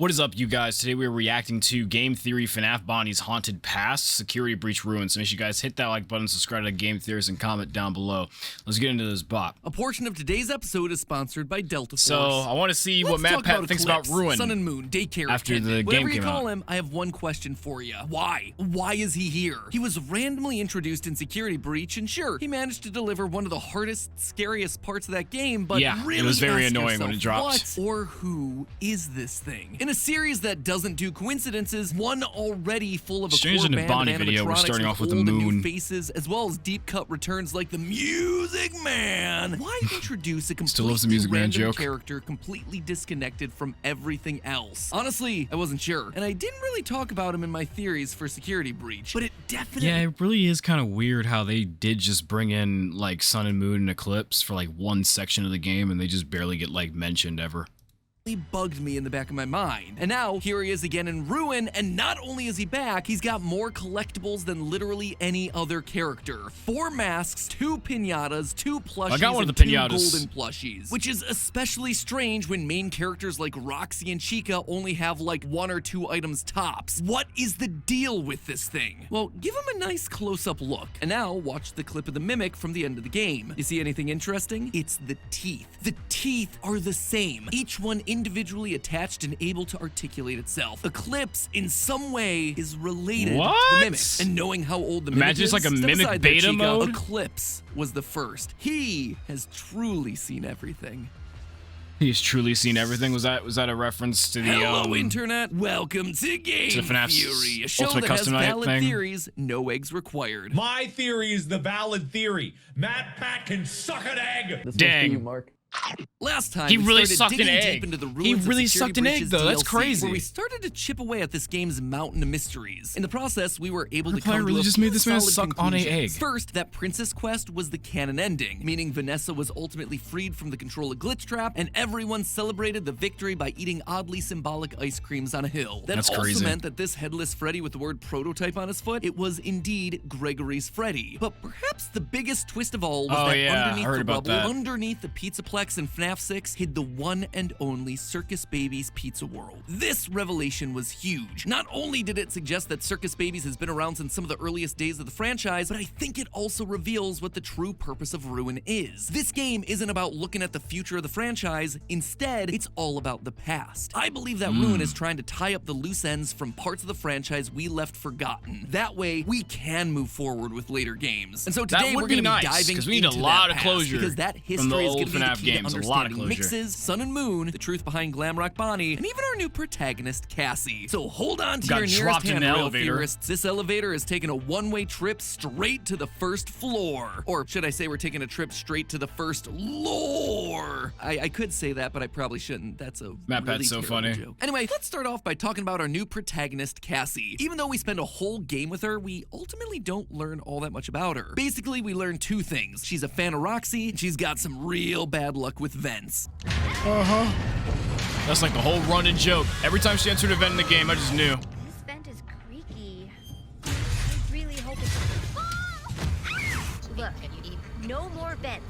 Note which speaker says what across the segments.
Speaker 1: What is up, you guys? Today we're reacting to Game Theory FNAF Bonnie's Haunted Past Security Breach Ruins. So make sure you guys hit that like button, subscribe to Game Theories, and comment down below. Let's get into this bop.
Speaker 2: A portion of today's episode is sponsored by Delta Force.
Speaker 1: So I want to see what Matt Pat thinks about Ruin.
Speaker 2: Sun and Moon, daycare
Speaker 1: after the game
Speaker 2: Whatever
Speaker 1: came
Speaker 2: you call
Speaker 1: out.
Speaker 2: him, I have one question for you. Why? Why is he here? He was randomly introduced in Security Breach, and sure, he managed to deliver one of the hardest, scariest parts of that game, but
Speaker 1: yeah,
Speaker 2: really
Speaker 1: it was very
Speaker 2: ask
Speaker 1: annoying when
Speaker 2: yourself,
Speaker 1: it dropped.
Speaker 2: what or who is this thing? In a series that doesn't do coincidences, one already full of a
Speaker 1: Strange
Speaker 2: core
Speaker 1: in the
Speaker 2: band
Speaker 1: Bonnie
Speaker 2: of
Speaker 1: video, we're
Speaker 2: animatronics
Speaker 1: starting off with the
Speaker 2: old and new
Speaker 1: moon.
Speaker 2: faces, as well as deep cut returns like the Music Man. Why introduce a
Speaker 1: Still loves the
Speaker 2: completely
Speaker 1: Music Man
Speaker 2: random
Speaker 1: joke.
Speaker 2: character completely disconnected from everything else? Honestly, I wasn't sure, and I didn't really talk about him in my theories for Security Breach, but it definitely
Speaker 1: Yeah, it really is kind of weird how they did just bring in like Sun and Moon and Eclipse for like one section of the game, and they just barely get like mentioned ever.
Speaker 2: bugged me in the back of my mind. And now, here he is again in Ruin, and not only is he back, he's got more collectibles than literally any other character. 4 masks, 2 pinatas, 2 plushies,
Speaker 1: I got one of
Speaker 2: and
Speaker 1: the
Speaker 2: 2
Speaker 1: pinatas.
Speaker 2: golden plushies. Which is especially strange when main characters like Roxy and Chica only have like 1 or 2 items tops. What is the deal with this thing? Well, give him a nice close-up look. And now, watch the clip of the Mimic from the end of the game. You see anything interesting? It's the teeth. The teeth are the same. Each one individually attached and able to articulate itself. Eclipse, in some way, is related to the Mimic. And knowing how old the Mimic
Speaker 1: Imagine
Speaker 2: is,
Speaker 1: it's like a
Speaker 2: step
Speaker 1: Mimic
Speaker 2: aside there,
Speaker 1: beta
Speaker 2: Chica.
Speaker 1: mode?
Speaker 2: Eclipse was the first. He has truly seen everything.
Speaker 1: He's truly seen everything. Was that a reference to the
Speaker 2: Hello, Internet. Welcome to Game
Speaker 1: to FNAF's
Speaker 2: Theory, a show
Speaker 1: Ultimate
Speaker 2: that has
Speaker 1: Custom Night
Speaker 2: valid
Speaker 1: thing?
Speaker 2: theories, no eggs required.
Speaker 3: My theory is the valid theory. Matt Pat can suck an egg.
Speaker 4: This
Speaker 1: Dang.
Speaker 4: one's for you, Mark.
Speaker 2: Last time,
Speaker 1: He
Speaker 2: we
Speaker 1: really
Speaker 2: started
Speaker 1: sucked an
Speaker 2: digging
Speaker 1: egg.
Speaker 2: deep into the
Speaker 1: He
Speaker 2: ruins
Speaker 1: really
Speaker 2: of Security
Speaker 1: sucked an egg,
Speaker 2: Breach's
Speaker 1: though. That's
Speaker 2: DLC,
Speaker 1: crazy.
Speaker 2: Where we started to chip away at this game's mountain of mysteries. In the process, we were able to
Speaker 1: player
Speaker 2: come to
Speaker 1: really
Speaker 2: a
Speaker 1: just
Speaker 2: few
Speaker 1: made this man
Speaker 2: solid
Speaker 1: suck on a
Speaker 2: conclusions.
Speaker 1: egg.
Speaker 2: First, that Princess Quest was the canon ending, meaning Vanessa was ultimately freed from the control of Glitch Trap, and everyone celebrated the victory by eating oddly symbolic ice creams on a hill. That
Speaker 1: That's
Speaker 2: also
Speaker 1: crazy.
Speaker 2: meant that this headless Freddy with the word prototype on his foot, it was indeed Gregory's Freddy. But perhaps the biggest twist of all was
Speaker 1: Oh,
Speaker 2: that
Speaker 1: yeah, I
Speaker 2: underneath
Speaker 1: heard
Speaker 2: the
Speaker 1: about
Speaker 2: rubble,
Speaker 1: that.
Speaker 2: underneath the Pizzaplex in FNAF 6, hid the one and only Circus Baby's Pizza World. This revelation was huge. Not only did it suggest that Circus Baby's has been around since some of the earliest days of the franchise, but I think it also reveals what the true purpose of Ruin is. This game isn't about looking at the future of the franchise, instead, it's all about the past. I believe that Ruin is trying to tie up the loose ends from parts of the franchise we left forgotten. That way, we can move forward with later games. And so
Speaker 1: That
Speaker 2: today,
Speaker 1: would
Speaker 2: we're
Speaker 1: be
Speaker 2: going to
Speaker 1: nice,
Speaker 2: be diving
Speaker 1: 'cause we need a
Speaker 2: into
Speaker 1: lot
Speaker 2: that
Speaker 1: of
Speaker 2: past,
Speaker 1: closure
Speaker 2: because that
Speaker 1: from
Speaker 2: history
Speaker 1: the
Speaker 2: is
Speaker 1: old
Speaker 2: going to be the
Speaker 1: FNAF
Speaker 2: key
Speaker 1: games,
Speaker 2: to
Speaker 1: a lot of
Speaker 2: understanding
Speaker 1: closure.
Speaker 2: mixes, Sun and Moon, the truth behind Glamrock Bonnie, and even our new protagonist, Cassie. So hold on to
Speaker 1: Got
Speaker 2: your nearest
Speaker 1: dropped in an
Speaker 2: handrail,
Speaker 1: elevator.
Speaker 2: theorists. This elevator is taking a one-way trip straight to the first floor. Or should I say we're taking a trip straight to the first lore? I could say that, but I probably shouldn't. That's a
Speaker 1: Matt
Speaker 2: really
Speaker 1: Pat's so
Speaker 2: terrible
Speaker 1: funny.
Speaker 2: joke. Anyway, let's start off by talking about our new protagonist, Cassie. Even though we spend a whole game with her, we ultimately don't learn all that much about her. Basically, we learn 2 things. She's a fan of Roxy, and she's got some real bad luck with vents.
Speaker 1: That's like the whole running joke. Every time she entered an event in the game, I just knew.
Speaker 5: This vent is creaky. I really hope it's... Look, no more vents.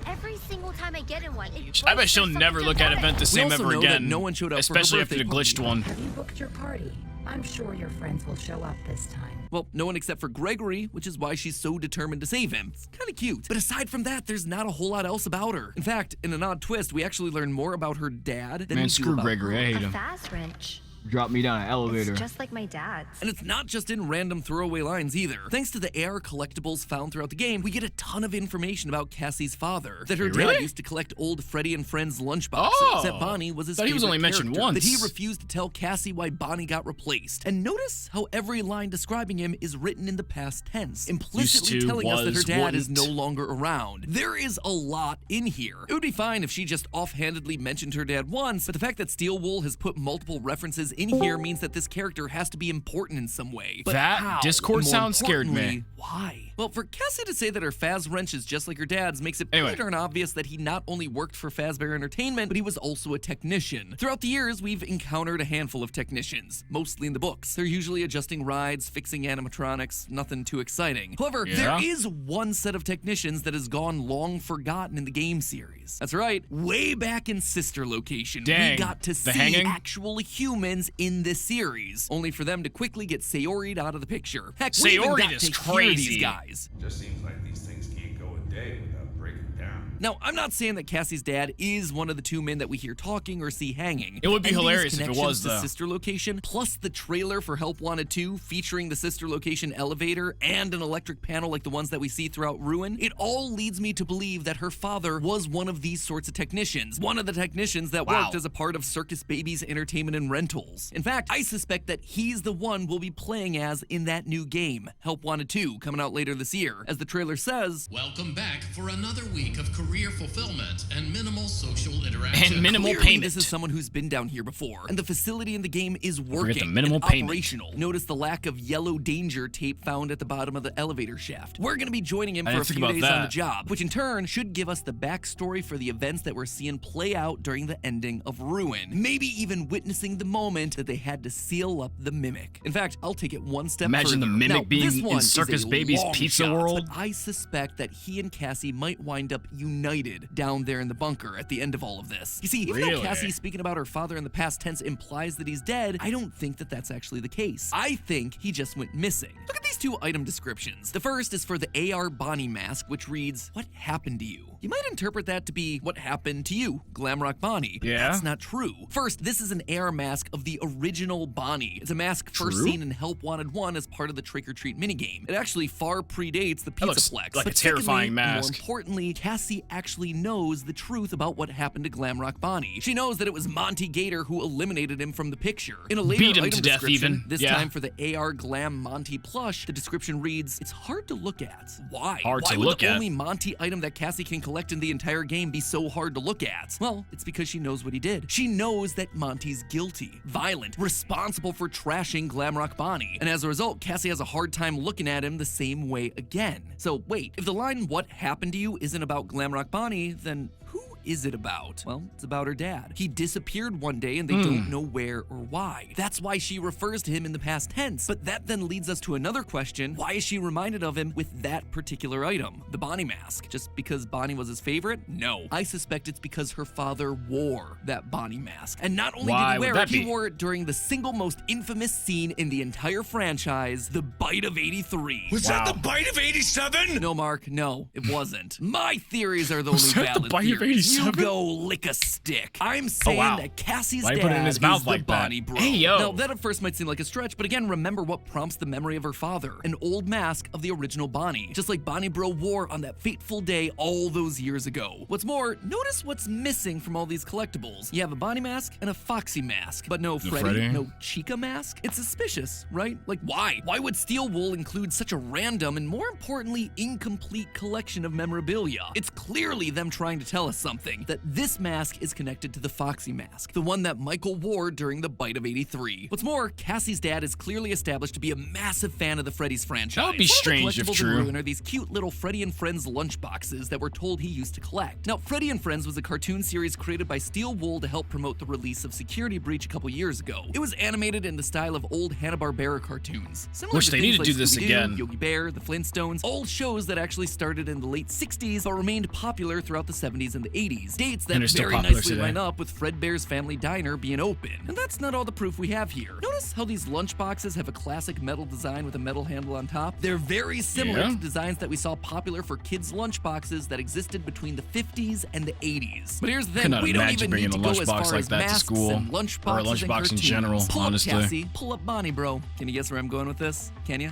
Speaker 5: Every single time I get in one, it
Speaker 1: I bet she'll
Speaker 5: breaks or
Speaker 1: never
Speaker 5: something
Speaker 1: look at an
Speaker 5: dramatic.
Speaker 1: event the
Speaker 2: We
Speaker 1: same
Speaker 2: also
Speaker 1: ever
Speaker 2: know that
Speaker 1: again.
Speaker 2: no one showed up for her
Speaker 1: Especially after the
Speaker 2: birthday
Speaker 1: glitched
Speaker 2: party.
Speaker 1: one.
Speaker 6: Have you booked your party? I'm sure your friends will show up this time.
Speaker 2: Well, no one except for Gregory, which is why she's so determined to save him. It's kind of cute. But aside from that, there's not a whole lot else about her. In fact, in an odd twist, we actually learn more about her dad than
Speaker 1: Man,
Speaker 2: we do
Speaker 1: screw
Speaker 2: about
Speaker 1: Gregory. I
Speaker 5: A
Speaker 1: hate him.
Speaker 5: fast wrench.
Speaker 4: Drop me down an elevator.
Speaker 5: It's just like my dad's.
Speaker 2: And it's not just in random throwaway lines either. Thanks to the AR collectibles found throughout the game, we get a ton of information about Cassie's father. That her
Speaker 1: Wait,
Speaker 2: dad
Speaker 1: really?
Speaker 2: used to collect old Freddy and Friends lunchboxes.
Speaker 1: Oh.
Speaker 2: That Bonnie was his
Speaker 1: Thought he was
Speaker 2: favorite
Speaker 1: only mentioned
Speaker 2: character. That he
Speaker 1: once.
Speaker 2: refused to tell Cassie why Bonnie got replaced. And notice how every line describing him is written in the past tense, implicitly
Speaker 1: Used to,
Speaker 2: telling us that her
Speaker 1: was,
Speaker 2: dad is no
Speaker 1: wouldn't.
Speaker 2: longer around. There is a lot in here. It would be fine if she just offhandedly mentioned her dad once, but the fact that Steel Wool has put multiple references in here means that this character has to be important in some way. But
Speaker 1: That
Speaker 2: how?
Speaker 1: Discord
Speaker 2: And more
Speaker 1: sound scared me.
Speaker 2: importantly, why? Well, for Cassie to say that her Faz wrench is just like her dad's makes it
Speaker 1: Anyway.
Speaker 2: pretty darn obvious that he not only worked for Fazbear Entertainment, but he was also a technician. Throughout the years, we've encountered a handful of technicians, mostly in the books. They're usually adjusting rides, fixing animatronics, nothing too exciting. However,
Speaker 1: Yeah?
Speaker 2: there is one set of technicians that has gone long forgotten in the game series. That's right, way back in Sister Location,
Speaker 1: Dang,
Speaker 2: we got to
Speaker 1: the
Speaker 2: see
Speaker 1: hanging?
Speaker 2: actual humans in this series, only for them to quickly get Sayori'd out of the picture. Heck, we even
Speaker 1: Sayori'd
Speaker 2: got
Speaker 1: is
Speaker 2: to hear
Speaker 1: crazy.
Speaker 2: these guys.
Speaker 4: Just seems like these things can't go a day without breaking down.
Speaker 2: Now, I'm not saying that Cassie's dad is one of the two men that we hear talking or see hanging.
Speaker 1: It would be
Speaker 2: And these
Speaker 1: hilarious if it
Speaker 2: connections
Speaker 1: was,
Speaker 2: to
Speaker 1: though.
Speaker 2: Sister Location, plus the trailer for Help Wanted 2 featuring the Sister Location elevator and an electric panel like the ones that we see throughout Ruin, it all leads me to believe that her father was one of these sorts of technicians. One of the technicians that
Speaker 1: Wow.
Speaker 2: worked as a part of Circus Baby's entertainment and rentals. In fact, I suspect that he's the one we'll be playing as in that new game, Help Wanted 2, coming out later this year. As the trailer says,
Speaker 7: Welcome back for another week of career fulfillment and minimal social interaction.
Speaker 1: And minimal
Speaker 2: clearly,
Speaker 1: payment.
Speaker 2: this is someone who's been down here before, and the facility in the game is working
Speaker 1: the minimal
Speaker 2: and
Speaker 1: payment.
Speaker 2: operational. Notice the lack of yellow danger tape found at the bottom of the elevator shaft. We're going to be joining him
Speaker 1: I
Speaker 2: for a
Speaker 1: didn't think
Speaker 2: few
Speaker 1: about
Speaker 2: days on the
Speaker 1: that.
Speaker 2: job, which in turn should give us the backstory for the events that we're seeing play out during the ending of Ruin. Maybe even witnessing the moment that they had to seal up the Mimic. In fact, I'll take it one step
Speaker 1: Imagine the
Speaker 2: further.
Speaker 1: Mimic
Speaker 2: Now,
Speaker 1: being
Speaker 2: this
Speaker 1: in
Speaker 2: one is
Speaker 1: Circus
Speaker 2: a
Speaker 1: Baby's
Speaker 2: long
Speaker 1: Pizza
Speaker 2: shot,
Speaker 1: World.
Speaker 2: but I suspect that he and Cassie might wind up united down there in the bunker at the end of all of this. You see, even though
Speaker 1: Really?
Speaker 2: Cassie speaking about her father in the past tense implies that he's dead, I don't think that that's actually the case. I think he just went missing. Look at these two item descriptions. The first is for the AR Bonnie mask, which reads, "What happened to you?" You might interpret that to be, "What happened to you, Glamrock Bonnie?" But
Speaker 1: Yeah?
Speaker 2: that's not true. First, this is an AR mask of the original Bonnie. It's a mask first
Speaker 1: True?
Speaker 2: seen in Help Wanted 1 as part of the Trick or Treat minigame. It actually far predates the
Speaker 1: That looks
Speaker 2: Pizzaplex.
Speaker 1: like a
Speaker 2: But
Speaker 1: terrifying
Speaker 2: secondly, and
Speaker 1: mask.
Speaker 2: More importantly, Cassie actually knows the truth about what happened to Glamrock Bonnie. She knows that it was Monty Gator who eliminated him from the picture. In a later
Speaker 1: Beat him
Speaker 2: item
Speaker 1: to death
Speaker 2: description,
Speaker 1: even.
Speaker 2: this
Speaker 1: Yeah.
Speaker 2: time for the AR Glam Monty plush, the description reads, "It's hard to look at." Why?
Speaker 1: Hard
Speaker 2: Why
Speaker 1: to
Speaker 2: would
Speaker 1: look
Speaker 2: the
Speaker 1: at?
Speaker 2: only Monty item that Cassie can collect in the entire game be so hard to look at? Well, it's because she knows what he did. She knows that Monty's guilty, violent, responsible for trashing Glamrock Bonnie. And as a result, Cassie has a hard time looking at him the same way again. So wait, if the line "What happened to you" isn't about Glamrock Bonnie, then who is it about? Well, it's about her dad. He disappeared one day and they don't know where or why. That's why she refers to him in the past tense. But that then leads us to another question. Why is she reminded of him with that particular item, the Bonnie mask? Just because Bonnie was his favorite? No. I suspect it's because her father wore that Bonnie mask. And not only
Speaker 1: Why
Speaker 2: did he
Speaker 1: would
Speaker 2: wear
Speaker 1: that
Speaker 2: it, he
Speaker 1: be?
Speaker 2: wore it during the single most infamous scene in the entire franchise, the Bite of 83.
Speaker 3: Was
Speaker 1: Wow.
Speaker 3: that the bite of 87?
Speaker 2: No, Mark, no, it wasn't. My theories are the only
Speaker 1: Was that the
Speaker 2: valid
Speaker 1: Bite of
Speaker 2: theories. You
Speaker 1: 87?
Speaker 2: go lick a stick. I'm saying
Speaker 1: wow.
Speaker 2: that Cassie's
Speaker 1: Why you
Speaker 2: dad
Speaker 1: put it in his
Speaker 2: is
Speaker 1: mouth
Speaker 2: the
Speaker 1: like that?
Speaker 2: Bonnie bro.
Speaker 1: Hey, yo.
Speaker 2: Now, that at first might seem like a stretch, but again, remember what prompts the memory of her father. An old mask of the original Bonnie, just like Bonnie bro wore on that fateful day all those years ago. What's more, notice what's missing from all these collectibles. You have a Bonnie mask and a Foxy mask, but no Freddy,
Speaker 1: Freddy?
Speaker 2: no Chica mask. It's suspicious, right? Like, why? Why would Steel Wool include such a random and, more importantly, incomplete collection of memorabilia? It's clearly them trying to tell us something, that this mask is connected to the Foxy mask, the one that Michael wore during the Bite of 83. What's more, Cassie's dad is clearly established to be a massive fan of the Freddy's franchise.
Speaker 1: That would be strange if
Speaker 2: One of the collectibles in
Speaker 1: true.
Speaker 2: Ruin are these cute little Freddy and Friends lunchboxes that we're told he used to collect. Now, Freddy and Friends was a cartoon series created by Steel Wool to help promote the release of Security Breach a couple years ago. It was animated in the style of old Hanna-Barbera cartoons. Similar
Speaker 1: Wish
Speaker 2: to
Speaker 1: they
Speaker 2: things
Speaker 1: need to
Speaker 2: like
Speaker 1: do this
Speaker 2: Scooby-Doo,
Speaker 1: again.
Speaker 2: Yogi Bear, the Flintstones, old shows that actually started in the late 60s but remained popular throughout the 70s and the 80s. Dates that
Speaker 1: And are still
Speaker 2: very
Speaker 1: popular
Speaker 2: nicely
Speaker 1: today.
Speaker 2: line up with Fredbear's Family Diner being open. And that's not all the proof we have here. Notice how these lunchboxes have a classic metal design with a metal handle on top? They're very similar
Speaker 1: Yeah.
Speaker 2: to designs that we saw popular for kids' lunchboxes that existed between the 50s and the 80s. But here's the thing,
Speaker 1: Could not
Speaker 2: we don't
Speaker 1: imagine
Speaker 2: even
Speaker 1: bringing
Speaker 2: need to
Speaker 1: a
Speaker 2: go as
Speaker 1: lunchbox
Speaker 2: far
Speaker 1: like
Speaker 2: as
Speaker 1: that to
Speaker 2: masks
Speaker 1: school,
Speaker 2: and
Speaker 1: or a
Speaker 2: lunchboxes and
Speaker 1: lunchbox in
Speaker 2: cartoons.
Speaker 1: general,
Speaker 2: Pull
Speaker 1: honestly.
Speaker 2: up, Cassie. Pull up Bonnie, bro. Can you guess where I'm going with this? Can you?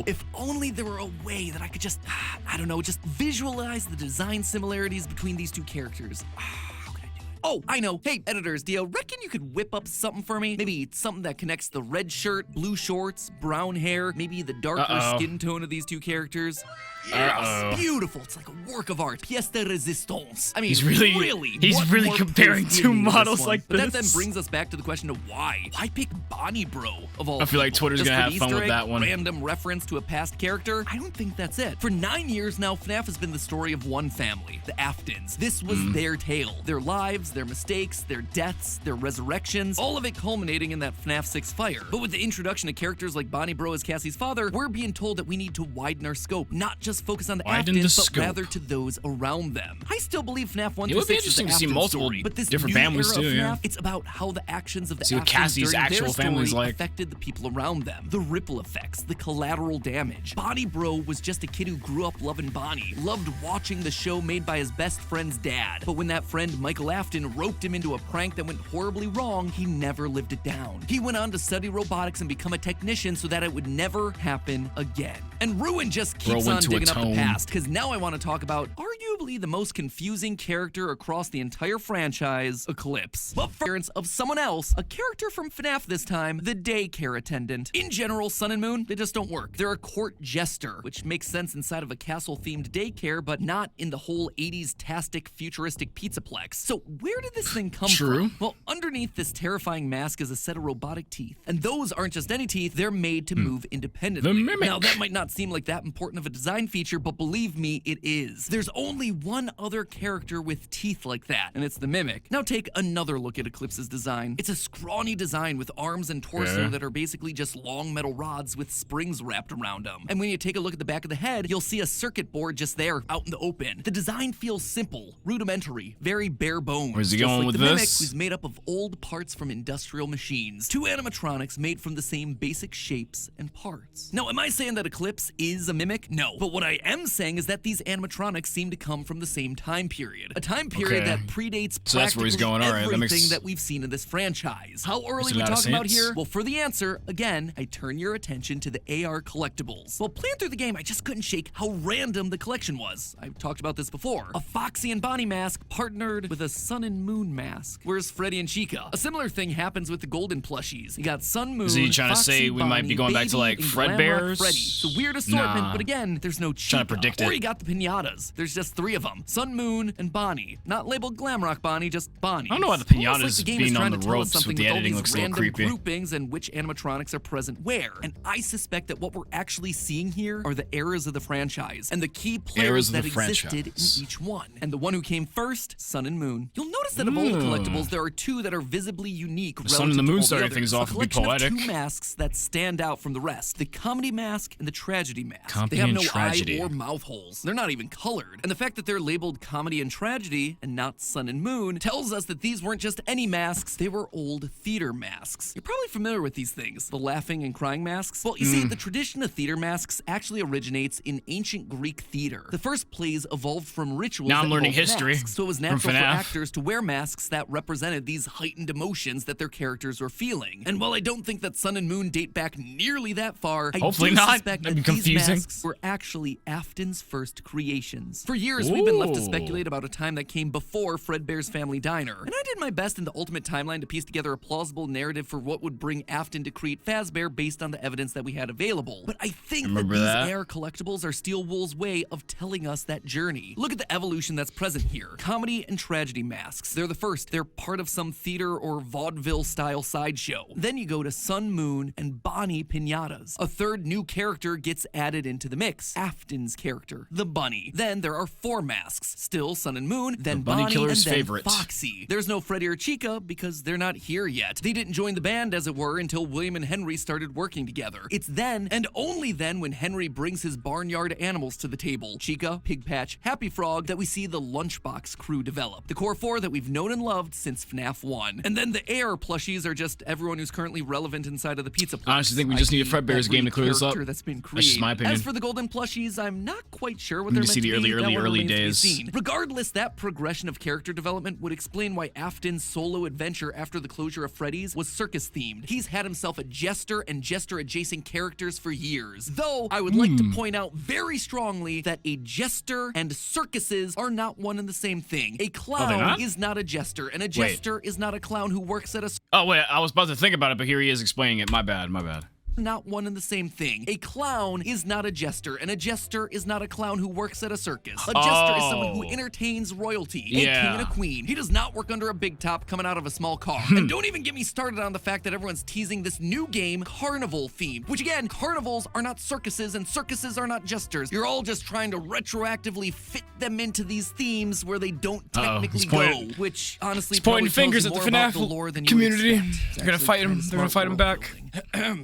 Speaker 2: If only there were a way that I could just, I don't know, just visualize the design similarities between these two characters. How could I do it? Oh, I know. Hey, editors, do you reckon you could whip up something for me? Maybe something that connects the red shirt, blue shorts, brown hair, maybe the darker skin tone of these two characters? Yes, beautiful. It's like a work of art. Pièce de résistance. I mean,
Speaker 1: he's really comparing two models like this.
Speaker 2: But that then brings us back to the question of why. Why pick Bonnie Bro of all
Speaker 1: I feel like
Speaker 2: people?
Speaker 1: Twitter's
Speaker 2: Just
Speaker 1: gonna
Speaker 2: an
Speaker 1: have fun
Speaker 2: Easter
Speaker 1: with
Speaker 2: egg,
Speaker 1: that one.
Speaker 2: Random reference to a past character? I don't think that's it. For 9 years now, FNAF has been the story of one family, the Aftons. This was their tale. Their lives, their mistakes, their deaths, their resurrections, all of it culminating in that FNAF 6 fire. But with the introduction of characters like Bonnie Bro as Cassie's father, we're being told that we need to widen our scope, not just focus on the Aftons, but rather to those around them. I still believe FNAF 1 through 6 is the
Speaker 1: It would be interesting to see
Speaker 2: Afton
Speaker 1: multiple
Speaker 2: story, but this
Speaker 1: different
Speaker 2: new
Speaker 1: families
Speaker 2: era of
Speaker 1: too, yeah.
Speaker 2: FNAF, it's about how the actions of the
Speaker 1: See what
Speaker 2: Aftons
Speaker 1: Cassie's
Speaker 2: during
Speaker 1: actual
Speaker 2: their story
Speaker 1: family's like.
Speaker 2: affected the people around them. The ripple effects, the collateral damage. Bonnie Bro was just a kid who grew up loving Bonnie, loved watching the show made by his best friend's dad. But when that friend, Michael Afton, roped him into a prank that went horribly wrong, he never lived it down. He went on to study robotics and become a technician so that it would never happen again. And Ruin just keeps on digging up the past, because now I want to talk about arguably the most confusing character across the entire franchise, Eclipse. But for appearance of someone else, a character from FNAF this time, the daycare attendant. In general, Sun and Moon, they just don't work. They're a court jester, which makes sense inside of a castle-themed daycare, but not in the whole 80s-tastic, futuristic pizzaplex. So where did this thing come from? Well, underneath this terrifying mask is a set of robotic teeth. And those aren't just any teeth, they're made to move independently.
Speaker 1: The mimic.
Speaker 2: Now, that might not seem like that important of a design feature, but believe me, it is. There's only one other character with teeth like that, and it's the Mimic. Now take another look at Eclipse's design. It's a scrawny design with arms and torso that are basically just long metal rods with springs wrapped around them. And when you take a look at the back of the head, you'll see a circuit board just there, out in the open. The design feels simple, rudimentary, very bare bones.
Speaker 1: Where's he
Speaker 2: just
Speaker 1: going
Speaker 2: like
Speaker 1: with
Speaker 2: the Mimic,
Speaker 1: this?
Speaker 2: who's made up of old parts from industrial machines. Two animatronics made from the same basic shapes and parts. Now, am I saying that Eclipse is a Mimic? No. But what I am saying is that these animatronics seem to come from the same time period. A time period that predates
Speaker 1: So that's where he's going. All right,
Speaker 2: everything that we've seen in this franchise. How early are we talking about here? Well, for the answer, again, I turn your attention to the AR collectibles. Well, playing through the game, I just couldn't shake how random the collection was. I've talked about this before. A Foxy and Bonnie mask partnered with a Sun and Moon mask. Where's Freddy and Chica? A similar thing happens with the golden plushies. You got Sun, Moon,
Speaker 1: Is he trying
Speaker 2: Foxy,
Speaker 1: to say we might be going back to
Speaker 2: Baby,
Speaker 1: like
Speaker 2: and
Speaker 1: Fred
Speaker 2: Glamrock
Speaker 1: Bears?
Speaker 2: Freddy. It's a weird assortment,
Speaker 1: Nah.
Speaker 2: but again, there's no Chica.
Speaker 1: Trying to predict
Speaker 2: Or
Speaker 1: it.
Speaker 2: you got the pinatas. There's just 3 of them. Sun, Moon, and Bonnie. Not labeled Glamrock Bonnie, just Bonnie.
Speaker 1: I don't know why the
Speaker 2: It's almost
Speaker 1: pinatas
Speaker 2: like the game
Speaker 1: being
Speaker 2: is trying
Speaker 1: on
Speaker 2: to
Speaker 1: the
Speaker 2: tell us
Speaker 1: ropes with
Speaker 2: something
Speaker 1: the
Speaker 2: all
Speaker 1: editing
Speaker 2: these
Speaker 1: looks a little
Speaker 2: random
Speaker 1: creepy.
Speaker 2: groupings and which animatronics are present where. And I suspect that what we're actually seeing here are the eras of the franchise and the key players that existed in each one. And the one who came first, Sun and Moon. You'll notice that of all the collectibles, there are 2 that are visibly unique.
Speaker 1: The Sun and the
Speaker 2: relative to
Speaker 1: Moon
Speaker 2: all the
Speaker 1: started
Speaker 2: others.
Speaker 1: things off
Speaker 2: A
Speaker 1: to be
Speaker 2: collection of
Speaker 1: poetic.
Speaker 2: 2 masks that stand out from the rest: the comedy mask and the tragedy mask.
Speaker 1: Comedy
Speaker 2: they have
Speaker 1: and
Speaker 2: no
Speaker 1: tragedy.
Speaker 2: eye or mouth holes. They're not even colored. And the fact that they're labeled comedy and tragedy and not Sun and Moon tells us that these weren't just any masks, they were old theater masks. You're probably familiar with these things, the laughing and crying masks. Well, you see, the tradition of theater masks actually originates in ancient Greek theater. The first plays evolved from rituals
Speaker 1: Now
Speaker 2: that
Speaker 1: I'm learning
Speaker 2: involved
Speaker 1: history
Speaker 2: masks, so it was
Speaker 1: from
Speaker 2: natural for
Speaker 1: FNAF.
Speaker 2: actors to wear masks that represented these heightened emotions that their characters were feeling. And while I don't think that Sun and Moon date back nearly that far, I
Speaker 1: Hopefully
Speaker 2: do
Speaker 1: not.
Speaker 2: suspect
Speaker 1: That'd
Speaker 2: that
Speaker 1: be
Speaker 2: these
Speaker 1: confusing.
Speaker 2: masks were actually Afton's first creations. For years, we've been left to speculate about a time that came before Fredbear's Family Diner. And I did my best in the Ultimate Timeline to piece together a plausible narrative for what would bring Afton to create Fazbear based on the evidence that we had available. But I think that
Speaker 1: Remember
Speaker 2: these
Speaker 1: that?
Speaker 2: AR collectibles are Steel Wool's way of telling us that journey. Look at the evolution that's present here. Comedy and tragedy masks. They're the first. They're part of some theater or vaudeville-style sideshow. Then you go to Sun, Moon, and Bonnie pinatas. A third new character gets added into the mix. Afton's character, the Bunny. Then there are 4 masks. Still Sun and Moon, then
Speaker 1: The Bunny
Speaker 2: Bonnie,
Speaker 1: Killer's
Speaker 2: and then
Speaker 1: favorite.
Speaker 2: Foxy. There's no Freddy or Chica because they're not here yet. They didn't join the band, as it were, until William and Henry started working together. It's then, and only then, when Henry brings his barnyard animals to the table, Chica, Pig Patch, Happy Frog, that we see the Lunchbox crew develop. The core 4 that we've known and loved since FNAF 1. And then the AR plushies are just everyone who's currently relevant inside of the pizza place.
Speaker 1: I honestly think we just need a Fredbear's game to clear this up.
Speaker 2: That's been
Speaker 1: That's just my opinion.
Speaker 2: As for the golden plushies, I'm not quite sure what
Speaker 1: Need
Speaker 2: they're
Speaker 1: to
Speaker 2: meant
Speaker 1: see the
Speaker 2: to be.
Speaker 1: early
Speaker 2: That one remains to be
Speaker 1: days.
Speaker 2: seen. Regardless, that progression of character development would explain why Afton's solo adventure after the closure of Freddy's was circus-themed. He's had himself a jester and jester-adjacent characters for years. Though, I would like to point out very strongly that a jester and circuses are not one and the same thing. A clown
Speaker 1: not?
Speaker 2: is is not a jester, and a jester is not a clown who works at a...
Speaker 1: Oh, wait, I was about to think about it, but here he is explaining it. My bad, my bad.
Speaker 2: Not one and the same thing. A clown is not a jester, and a jester is not a clown who works at a circus. A jester is someone who entertains royalty, a king and a queen. He does not work under a big top coming out of a small car. And don't even get me started on the fact that everyone's teasing this new game, Carnival themed, which again, carnivals are not circuses and circuses are not jesters. You're all just trying to retroactively fit them into these themes where they don't technically go, which honestly
Speaker 1: he's pointing fingers at the FNAF community. They're gonna fight him. They're gonna fight him back.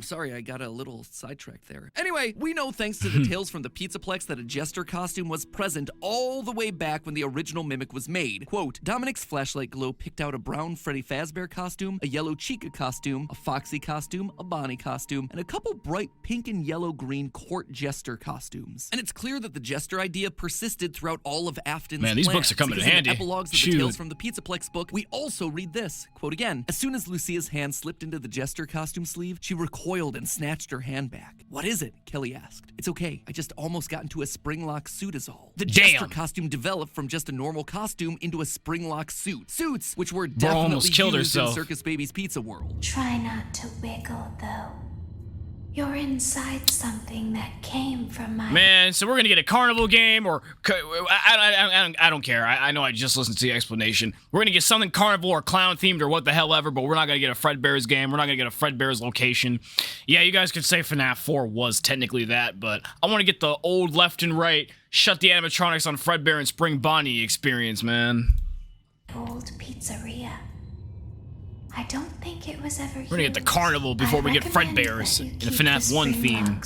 Speaker 2: Sorry, I got a little sidetracked there. Anyway, we know thanks to the tales from the Pizzaplex that a jester costume was present all the way back when the original Mimic was made. Quote, Dominic's flashlight glow picked out a brown Freddy Fazbear costume, a yellow Chica costume, a Foxy costume, a Bonnie costume, and a couple bright pink and yellow-green court jester costumes. And it's clear that the jester idea persisted throughout all of Afton's
Speaker 1: Man, these books are coming in handy.
Speaker 2: In the epilogues of the Tales from the Pizzaplex book, we also read this. Quote again, as soon as Lucia's hand slipped into the jester costume sleeve, she recoiled and snatched her hand back. What is it? Kelly asked. It's okay. I just almost got into a spring-lock suit is all. The jester costume developed from just a normal costume into a spring-lock suit. Suits, which were definitely used in Circus Baby's Pizza World.
Speaker 8: Try not to wiggle, though. You're inside something that came from my...
Speaker 1: Man, so we're gonna get a carnival game, or I don't care. I know I just listened to the explanation. We're gonna get something carnival or clown themed or what the hell ever, but we're not gonna get a Fredbear's game. We're not gonna get a Fredbear's location. Yeah, you guys could say FNAF 4 was technically that, but I want to get the old left and right, shut the animatronics on Fredbear and Spring Bonnie experience, man.
Speaker 8: Old pizzeria. I don't think it was ever
Speaker 1: We're gonna get the carnival before we get Fredbear's in the FNAF 1 theme.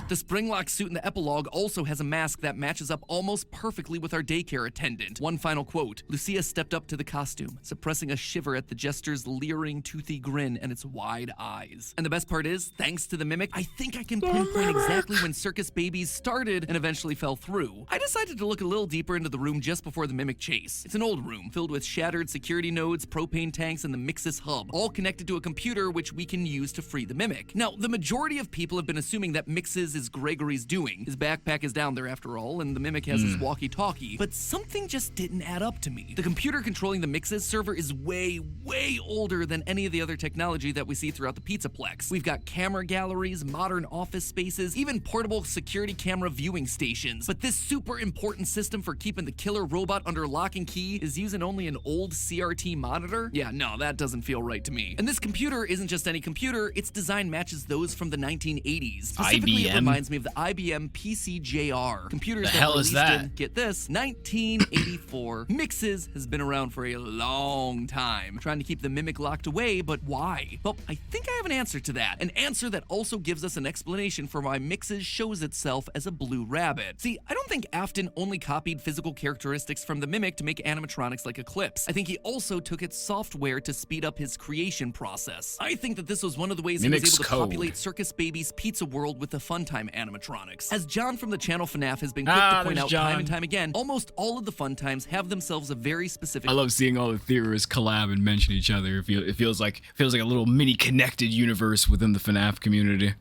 Speaker 2: The Springlock suit in the epilogue also has a mask that matches up almost perfectly with our daycare attendant. One final quote. Lucia stepped up to the costume, suppressing a shiver at the jester's leering, toothy grin and its wide eyes. And the best part is, thanks to the Mimic, I think I can pinpoint exactly when Circus Babies started and eventually fell through. I decided to look a little deeper into the room just before the Mimic chase. It's an old room filled with shattered security nodes, propane tanks, and the Mixis hub, all connected to a computer which we can use to free the Mimic. Now, the majority of people have been assuming that Mixis is Gregory's doing. His backpack is down there after all, and the Mimic has his walkie-talkie, but something just didn't add up to me. The computer controlling the Mixis server is way, way older than any of the other technology that we see throughout the Pizzaplex. We've got camera galleries, modern office spaces, even portable security camera viewing stations, but this super important system for keeping the killer robot under lock and key is using only an old CRT monitor? Yeah, no, that doesn't feel right to me. And this computer isn't just any computer, its design matches those from the 1980s. Specifically, it reminds me of the IBM PC-JR. Computers
Speaker 1: the hell is that?
Speaker 2: In, get this, 1984. Mixis has been around for a long time, trying to keep the Mimic locked away, but why? Well, I think I have an answer to that. An answer that also gives us an explanation for why Mixis shows itself as a blue rabbit. See, I don't think Afton only copied physical characteristics from the Mimic to make animatronics like Eclipse. I think he also took its software to speed up his creation process. I think that this was one of the ways he was able to populate Circus Baby's Pizza World with the Funtime animatronics. As John from the channel FNAF has been quick to point out time and time again, almost all of the Funtimes have themselves a very specific...
Speaker 1: I love seeing all the theorists collab and mention each other. It feels like a little mini connected universe within the FNAF community.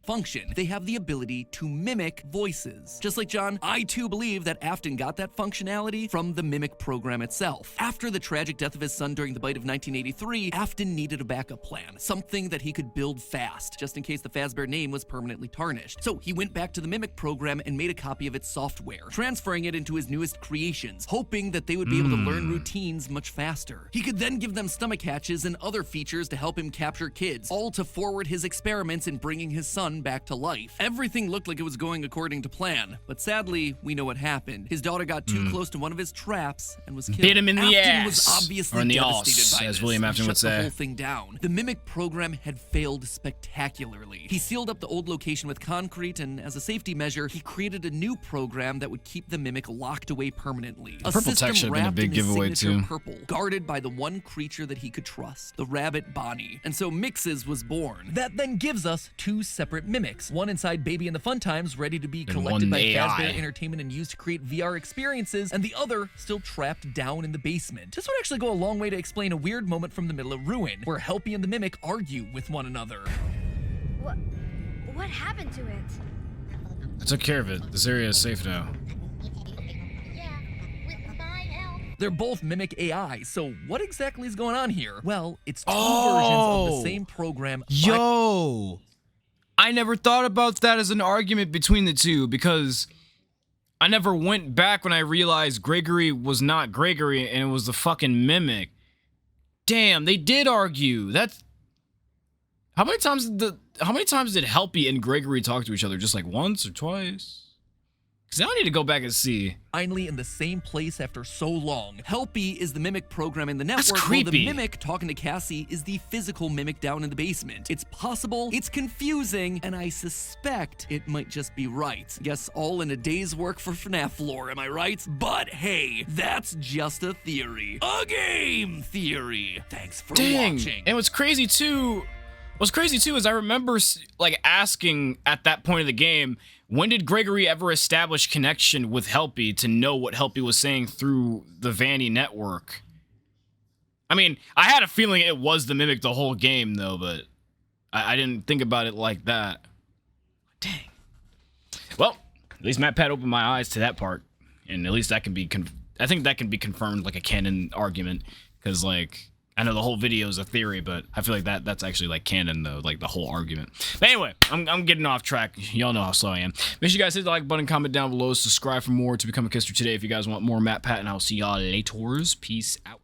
Speaker 2: Function. They have the ability to mimic voices. Just like John, I too believe that Afton got that functionality from the Mimic program itself. After the tragic death of his son during the bite of 1983, Afton needed a backup plan, something that he could build fast, just in case the Fazbear name was permanently tarnished. So he went back to the Mimic program and made a copy of its software, transferring it into his newest creations, hoping that they would be able to learn routines much faster. He could then give them stomach hatches and other features to help him capture kids, all to forward his experiments in bringing his son back to life. Everything looked like it was going according to plan, but sadly, we know what happened. His daughter got too close to one of his traps and was killed.
Speaker 1: Bit him in the
Speaker 2: Afton
Speaker 1: ass,
Speaker 2: was obviously
Speaker 1: or in the
Speaker 2: devastated
Speaker 1: ass,
Speaker 2: by
Speaker 1: as
Speaker 2: this
Speaker 1: William
Speaker 2: and
Speaker 1: Afton would
Speaker 2: shut the
Speaker 1: say.
Speaker 2: whole thing down. The Mimic program had failed spectacularly. He sealed up the old location with concrete, and as a safety measure, he created a new program that would keep the Mimic locked away permanently. A
Speaker 1: purple
Speaker 2: system
Speaker 1: tech should have been a
Speaker 2: wrapped
Speaker 1: big
Speaker 2: in his
Speaker 1: giveaway
Speaker 2: signature
Speaker 1: too.
Speaker 2: Purple, guarded by the one creature that he could trust, the rabbit Bonnie. And so Mixis was born. That then gives us two separate Mimics, one inside Baby and the Funtimes, ready to be collected by Fazbear Entertainment and used to create VR experiences, and the other still trapped down in the basement. This would actually go a long way to explain a weird moment from the middle of Ruin, where Helpy and the Mimic argue with one another.
Speaker 5: What happened to it?
Speaker 1: I took care of it. This area is safe now.
Speaker 2: They're both mimic AI, so what exactly is going on here? Well, it's two versions of the same program.
Speaker 1: Yo! I never thought about that as an argument between the two, because I never went back when I realized Gregory was not Gregory and it was the fucking mimic. Damn, they did argue. That's... How many times did Helpy and Gregory talk to each other? Just like once or twice? Because I need to go back and see.
Speaker 2: Finally in the same place after so long. Helpy is the mimic program in the network.
Speaker 1: That's
Speaker 2: while the
Speaker 1: creepy.
Speaker 2: mimic talking to Cassie is the physical mimic down in the basement. It's possible, it's confusing, and I suspect it might just be right. Guess all in a day's work for FNAF lore, am I right? But hey, that's just a theory. A game theory. Thanks for watching.
Speaker 1: And what's crazy too is I remember like asking at that point of the game, when did Gregory ever establish connection with Helpy to know what Helpy was saying through the Vanny network? I mean, I had a feeling it was the mimic the whole game though, but I didn't think about it like that. Dang. Well, at least Matt Pat opened my eyes to that part, and at least that can be I think that can be confirmed like a canon argument, because like I know the whole video is a theory, but I feel like that's actually like canon though, like the whole argument. But anyway, I'm getting off track. Y'all know how slow I am. Make sure you guys hit the like button, comment down below, subscribe for more to become a Kister today if you guys want more Matt Pat, and I'll see y'all later. Peace out.